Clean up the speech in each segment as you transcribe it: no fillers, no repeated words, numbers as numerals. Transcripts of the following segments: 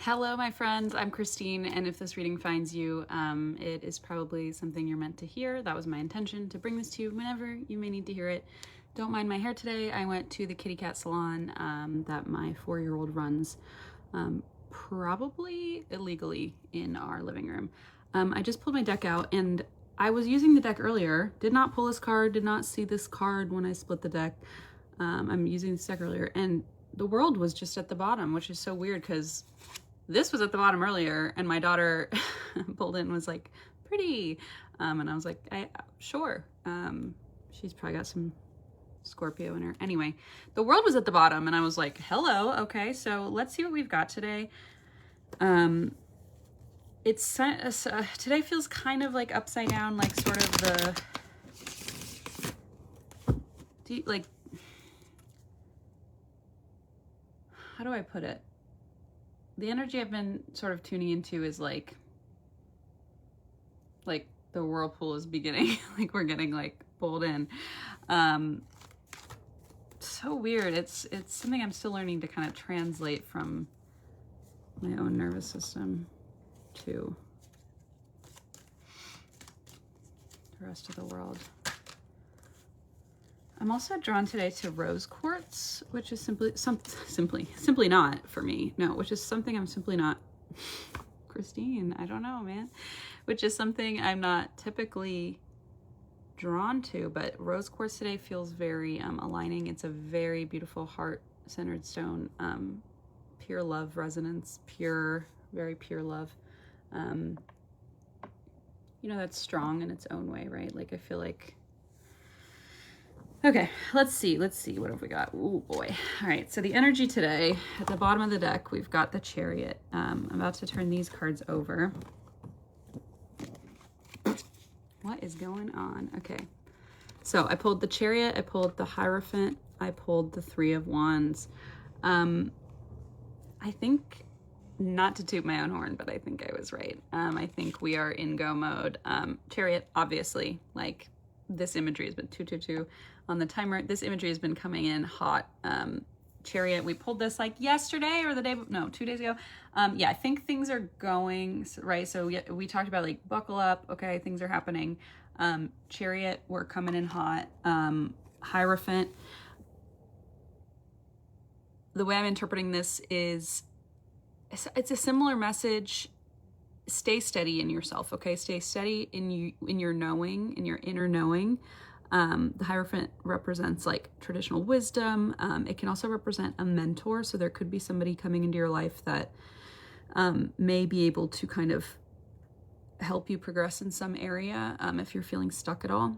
Hello, my friends. I'm Christine, and if this reading finds you, it is probably something you're meant to hear. That was my intention, to bring this to you whenever you may need to hear it. Don't mind my hair today. I went to the kitty cat salon that my 4-year-old runs, probably illegally in our living room. I just pulled my deck out, and I was using the deck earlier. Did not pull this card, did not see this card when I split the deck. I'm using this deck earlier, and the world was just at the bottom, which is so weird because this was at the bottom earlier, and my daughter pulled in and was like, pretty. And I was like, sure. She's probably got some Scorpio in her. Anyway, the world was at the bottom, and I was like, hello. Okay, so let's see what we've got today. Today feels kind of like upside down, like sort of like, how do I put it? The energy I've been sort of tuning into is like the whirlpool is beginning. Like we're getting like pulled in. So weird. It's something I'm still learning to kind of translate from my own nervous system to the rest of the world. I'm also drawn today to rose quartz, which is simply not for me. No, which is something I'm simply not, Christine, I don't know, man. Which is something I'm not typically drawn to, but rose quartz today feels very aligning. It's a very beautiful heart-centered stone, pure love resonance, very pure love. You know, that's strong in its own way, right? Like I feel like, okay, let's see, what have we got? Oh boy. All right, so the energy today, at the bottom of the deck, we've got the Chariot. I'm about to turn these cards over. What is going on? Okay, so I pulled the Chariot, I pulled the Hierophant, I pulled the Three of Wands. I think, not to toot my own horn, but I think I was right. I think we are in go mode. Chariot, obviously, like this imagery has been 222 on the timer. This imagery has been coming in hot. Chariot, we pulled this like yesterday or 2 days ago. Yeah, I think things are going right. So we talked about like buckle up. Okay, things are happening. Chariot, we're coming in hot. Hierophant, the way I'm interpreting this is it's a similar message. Stay steady in yourself, okay? Stay steady in your knowing, in your inner knowing. The Hierophant represents like traditional wisdom. It can also represent a mentor. So there could be somebody coming into your life that may be able to kind of help you progress in some area if you're feeling stuck at all.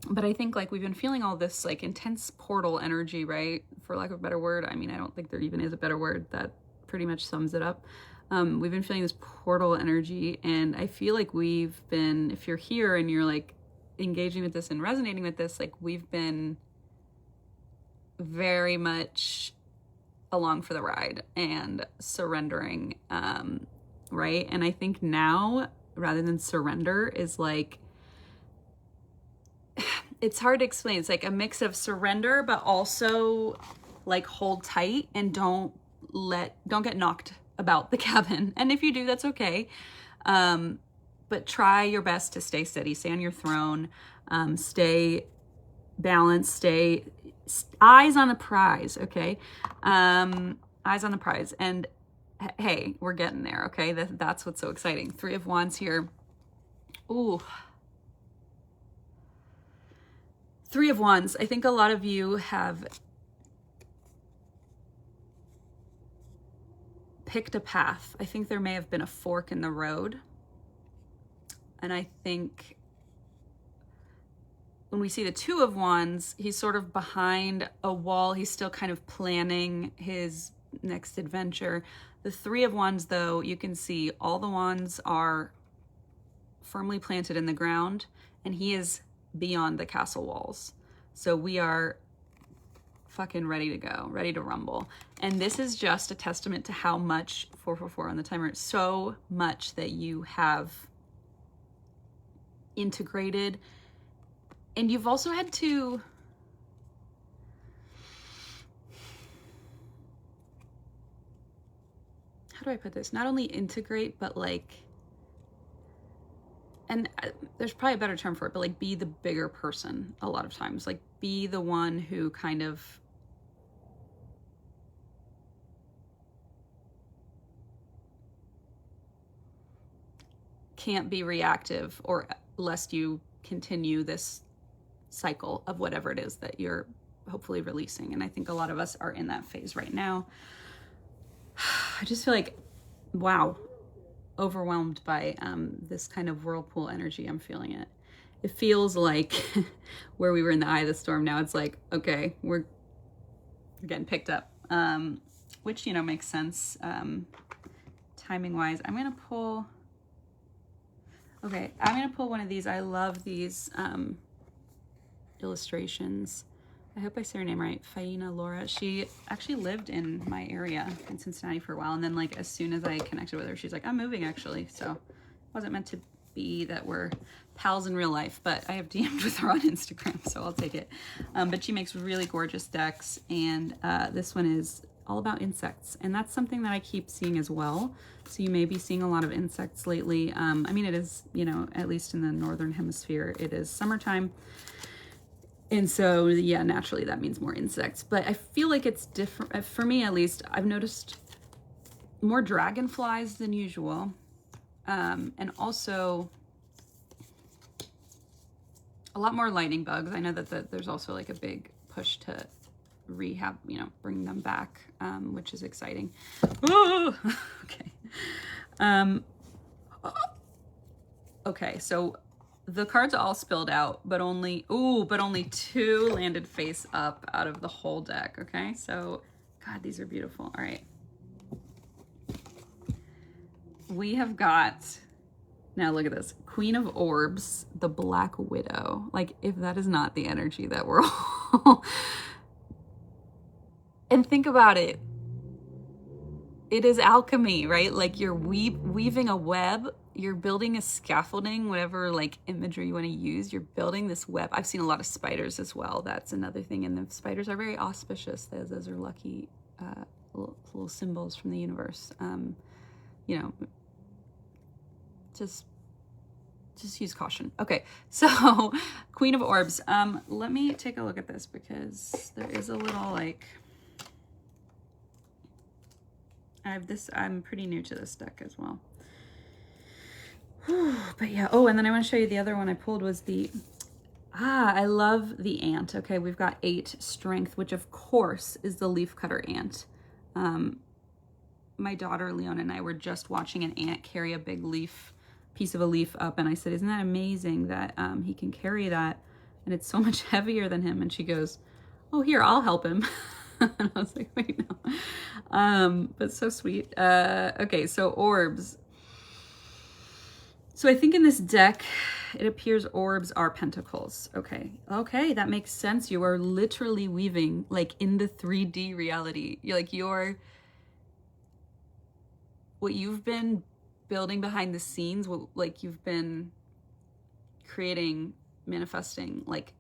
But I think like we've been feeling all this like intense portal energy, right? For lack of a better word. I mean, I don't think there even is a better word that pretty much sums it up. We've been feeling this portal energy, and I feel like we've been, if you're here and you're like engaging with this and resonating with this, like we've been very much along for the ride and surrendering, right? And I think now, rather than surrender, is like, it's hard to explain. It's like a mix of surrender, but also like hold tight and don't get knocked about the cabin. And if you do, that's okay. But try your best to stay steady, stay on your throne, stay balanced, stay eyes on the prize, okay? Eyes on the prize. And hey, we're getting there, okay? That's what's so exciting. Three of Wands here. Ooh. Three of Wands. I think a lot of you have picked a path. I think there may have been a fork in the road. And I think when we see the Two of Wands, he's sort of behind a wall. He's still kind of planning his next adventure. The Three of Wands, though, you can see all the wands are firmly planted in the ground, and he is beyond the castle walls. So we are fucking ready to go, ready to rumble. And this is just a testament to how much, 444 on the timer, so much that you have integrated. And you've also had to how do I put this? Not only integrate, but like, and there's probably a better term for it, but like be the bigger person a lot of times. Like be the one who kind of can't be reactive, or lest you continue this cycle of whatever it is that you're hopefully releasing. And I think a lot of us are in that phase right now. I just feel like, wow, overwhelmed by this kind of whirlpool energy. I'm feeling it. It feels like where we were in the eye of the storm. Now it's like, okay, we're getting picked up, which, you know, makes sense timing wise. I'm going to pull, okay, I'm going to pull one of these. I love these illustrations. I hope I say her name right. Faina Laura. She actually lived in my area in Cincinnati for a while. And then like, as soon as I connected with her, she's like, I'm moving actually. So it wasn't meant to be that we're pals in real life, but I have DM'd with her on Instagram, so I'll take it. But she makes really gorgeous decks. And this one is all about insects. And that's something that I keep seeing as well. So you may be seeing a lot of insects lately. I mean, it is, you know, at least in the Northern Hemisphere, it is summertime. And so, yeah, naturally that means more insects, but I feel like it's different. For me, at least, I've noticed more dragonflies than usual. And also a lot more lightning bugs. I know that there's also like a big push to rehab, you know, bring them back, which is exciting. Ooh, okay. Okay, so the cards all spilled out, but only two landed face up out of the whole deck, okay? So, God, these are beautiful. All right. We have got, now look at this, Queen of Orbs, the Black Widow. Like, if that is not the energy that we're all... And think about it. It is alchemy, right? Like you're weaving a web, you're building a scaffolding, whatever like imagery you want to use, you're building this web. I've seen a lot of spiders as well. That's another thing. And the spiders are very auspicious. Those are lucky little symbols from the universe. You know, just use caution. Okay, so Queen of Orbs. Let me take a look at this because there is a little like... I'm pretty new to this deck as well. But yeah, oh, and then I want to show you the other one I pulled was the, I love the ant. Okay, we've got 8 strength, which of course is the leafcutter ant. My daughter Leona and I were just watching an ant carry a big piece of a leaf up, and I said, isn't that amazing that he can carry that, and it's so much heavier than him? And she goes, oh, here, I'll help him. And I was like, wait, no. But so sweet. Okay, so orbs. So I think in this deck, it appears orbs are pentacles. Okay, that makes sense. You are literally weaving like in the 3D reality. What you've been building behind the scenes, like you've been creating, manifesting, like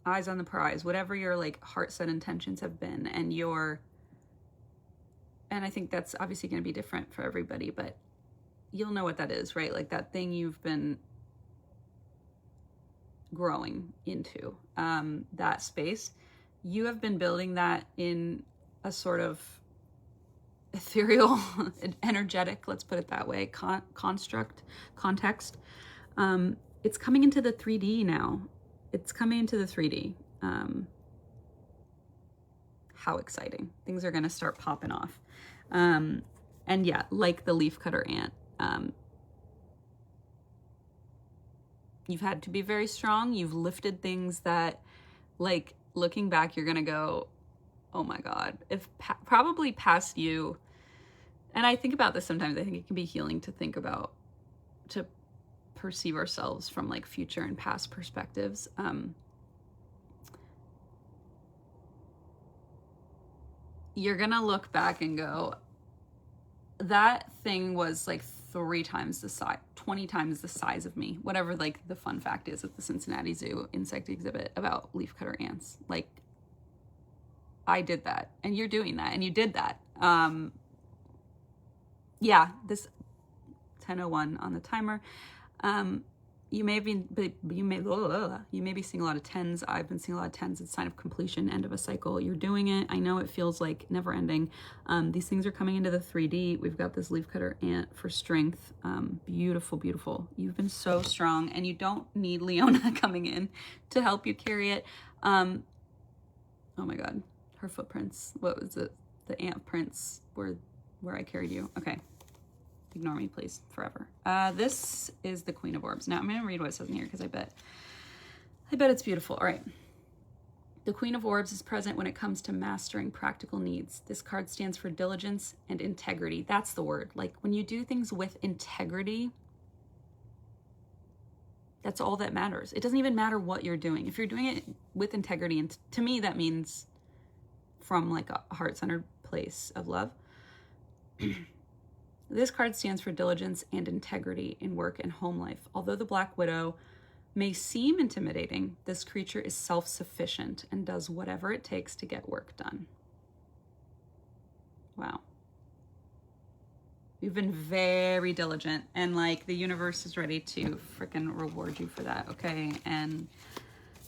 eyes on the prize, whatever your like heart set intentions have been, and I think that's obviously going to be different for everybody, but you'll know what that is, right? Like that thing you've been growing into, that space, you have been building that in a sort of ethereal, energetic, let's put it that way, context. It's coming into the 3D now. It's coming into the 3D. How exciting. Things are going to start popping off. And yeah, like the leafcutter ant, you've had to be very strong. You've lifted things that, like, looking back, you're going to go, oh my God, if probably past you. And I think about this sometimes. I think it can be healing to think about, to perceive ourselves from like future and past perspectives. You're gonna look back and go, that thing was like 3 times the size, 20 times the size of me, whatever like the fun fact is at the Cincinnati Zoo insect exhibit about leafcutter ants. Like, I did that, and you're doing that, and you did that, Yeah, this 10:01 on the timer. You may be seeing a lot of 10s. I've been seeing a lot of 10s. It's a sign of completion, end of a cycle. You're doing it. I know it feels like never ending. These things are coming into the 3D. We've got this leafcutter ant for strength. Beautiful, beautiful. You've been so strong, and you don't need Leona coming in to help you carry it. Oh my God, her footprints. What was it? The ant prints where I carried you. Okay. Ignore me, please, forever. This is the Queen of Orbs. Now I'm going to read what it says in here because I bet it's beautiful. All right. The Queen of Orbs is present when it comes to mastering practical needs. This card stands for diligence and integrity. That's the word. Like when you do things with integrity, that's all that matters. It doesn't even matter what you're doing. If you're doing it with integrity, and to me, that means from like a heart-centered place of love. This card stands for diligence and integrity in work and home life. Although the Black Widow may seem intimidating, this creature is self-sufficient and does whatever it takes to get work done. Wow. You've been very diligent, and like the universe is ready to freaking reward you for that, okay? And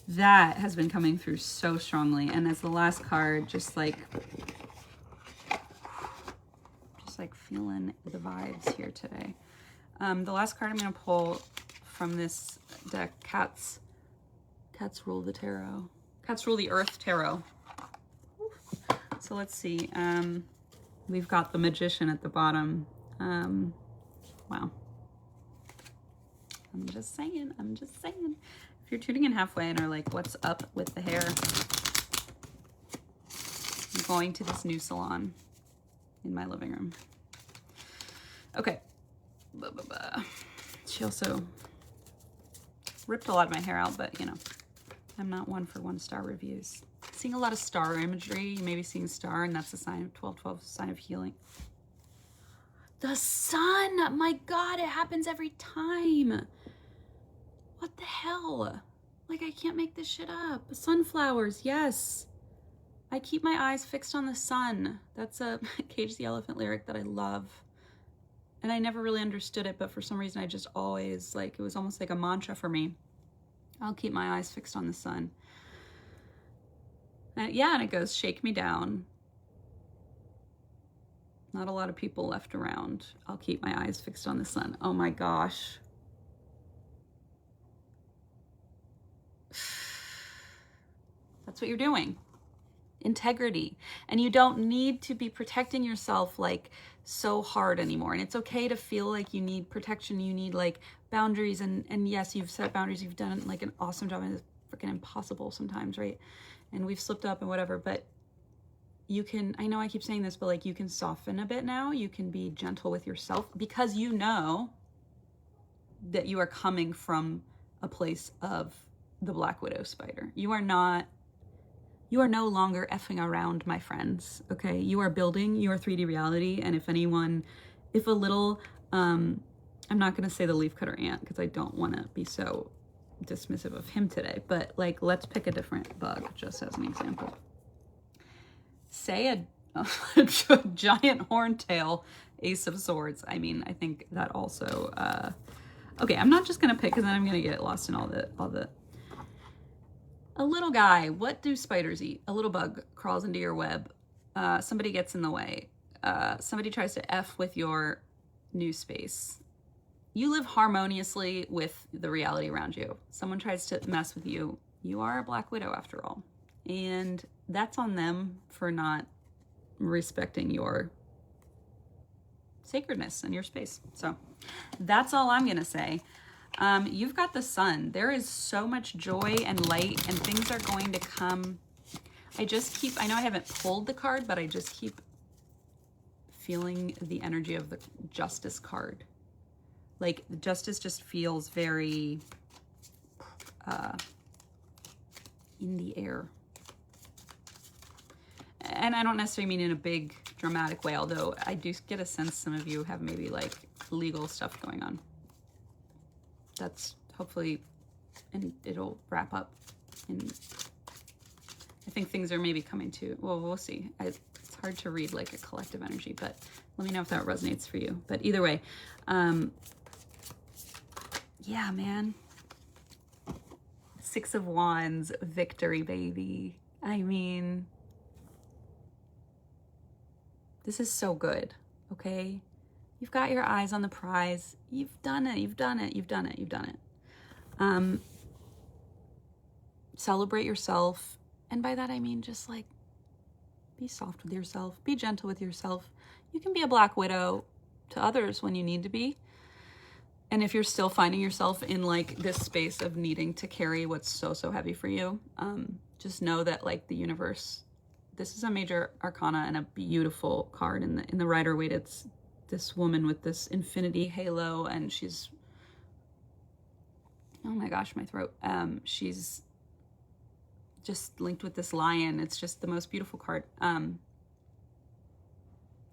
that has been coming through so strongly. And as the last card, just like feeling the vibes here today. The last card I'm going to pull from this deck, Cats Rule the Tarot. Cats Rule the Earth Tarot. So let's see. We've got the Magician at the bottom. Wow. I'm just saying. If you're tuning in halfway and are like, what's up with the hair? I'm going to this new salon in my living room. Okay. She also ripped a lot of my hair out, but you know, I'm not one for 1-star reviews. Seeing a lot of star imagery. You may be seeing star, and that's a sign of 12/12, sign of healing. The sun! My God, it happens every time. What the hell? Like, I can't make this shit up. Sunflowers, yes. I keep my eyes fixed on the sun. That's a Cage the Elephant lyric that I love. And I never really understood it, but for some reason I just always, like, it was almost like a mantra for me. I'll keep my eyes fixed on the sun. Yeah, and it goes, shake me down. Not a lot of people left around. I'll keep my eyes fixed on the sun. Oh my gosh. That's what you're doing. Integrity. And you don't need to be protecting yourself like so hard anymore. And it's okay to feel like you need protection. You need like boundaries. And yes, you've set boundaries. You've done like an awesome job. And it's freaking impossible sometimes, right? And we've slipped up and whatever, but you can, I know I keep saying this, but like you can soften a bit now. You can be gentle with yourself because you know that you are coming from a place of the Black Widow spider. You are no longer effing around, my friends, okay? You are building your 3D reality, and if a little, I'm not gonna say the leafcutter ant because I don't wanna be so dismissive of him today, but like, let's pick a different bug just as an example. Say a giant horntail, Ace of Swords. I mean, I think that also, okay, I'm not just gonna pick because then I'm gonna get lost in all the, a little guy. What do spiders eat? A little bug crawls into your web. Somebody gets in the way. Somebody tries to F with your new space. You live harmoniously with the reality around you. Someone tries to mess with you. You are a Black Widow after all. And that's on them for not respecting your sacredness and your space. So that's all I'm gonna say. You've got the sun. There is so much joy and light, and things are going to come. I know I haven't pulled the card, but I just keep feeling the energy of the Justice card. Like, the Justice just feels very in the air. And I don't necessarily mean in a big dramatic way, although I do get a sense some of you have maybe like legal stuff going on. That's hopefully, and it'll wrap up. And I think things are maybe coming to, well, we'll see. It's hard to read like a collective energy, but let me know if that resonates for you. But either way, yeah, man. 6 of Wands, victory, baby. I mean, this is so good, okay? You've got your eyes on the prize. You've done it, you've done it, you've done it, you've done it. Celebrate yourself. And by that, I mean just like, be soft with yourself, be gentle with yourself. You can be a Black Widow to others when you need to be. And if you're still finding yourself in like this space of needing to carry what's so, so heavy for you, just know that like the universe, this is a major arcana and a beautiful card in the Rider-Waite. It's this woman with this infinity halo, and she's, oh my gosh, my throat. She's just linked with this lion. It's just the most beautiful card.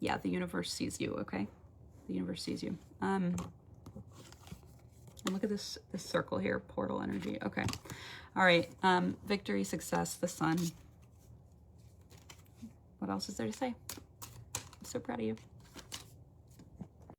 Yeah, the universe sees you, okay? The universe sees you. And look at this circle here, portal energy. Okay. All right. Victory, success, the sun. What else is there to say? I'm so proud of you.